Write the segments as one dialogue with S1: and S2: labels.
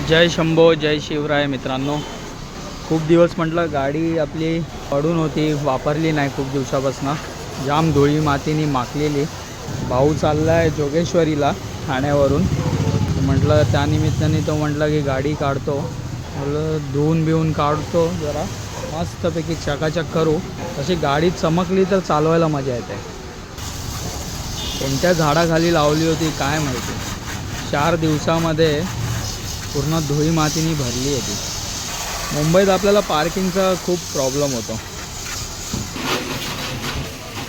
S1: जय शंभो जय शिवराय मित्रांनो, खूप दिवस म्हटलं गाडी आपली पडून होती, वापरली नाही खूप दिवसापासून, जाम धुळी मातीने माखलेली. भाऊ चालला आहे जोगेश्वरीला ठाण्यावरून, म्हटलं त्यानिमित्ताने तो म्हटलं की गाडी काढतो, म्हटलं धुवून बिवून काढतो, जरा मस्तपैकी चकाचक करू. तशी गाडी चमकली तर चालवायला मजा येते. कोणत्या झाडाखाली लावली होती काय माहिती, 4 दिवसामध्ये पूर्ण धुळी मातीने भरली होती. मुंबईत आपल्याला पार्किंगचा खूप प्रॉब्लेम होतो.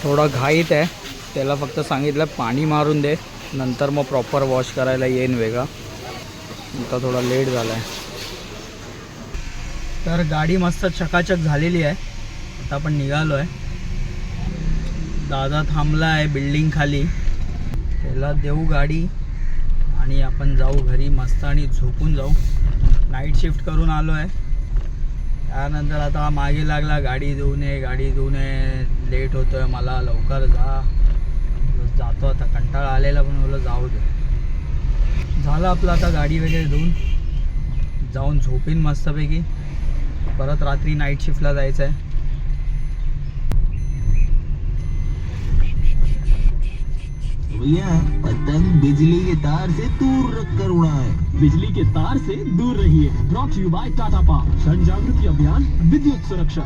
S1: थोडा घाईत आहे, त्याला फक्त सांगितलं पाणी मारून दे, नंतर मग प्रॉपर वॉश करायला येईन वेगळा. आता थोडा लेट झाला आहे. तर गाडी मस्त चकाचक झालेली आहे. आता आपण निघालो आहे. दादा थांबला आहे बिल्डिंग खाली, त्याला देऊ गाडी आणि आपण जाऊ घरी मस्त आणि झोपून जाऊ. नाईट शिफ्ट करून आलो आहे. त्यानंतर आता मागे लागला गाडी देऊन ये, गाडी देऊन ये, लेट होतो आहे मला, लवकर जा. जातो आता, कंटाळा आलेला पण बोललो जाऊ दे. झालं आपलं आता गाडी वगैरे धुवून, जाऊन झोपीन मस्तपैकी. परत रात्री नाईट शिफ्टला जायचं आहे.
S2: भैया पतंग बिजली के तार से दूर रखकर उड़ाएं।
S3: बिजली के तार से दूर रहिए। Brought you by Tata Power. जन जागृति अभियान, विद्युत सुरक्षा।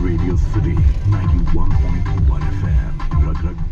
S4: रेडियो सिटी 91.1 FM, रग रग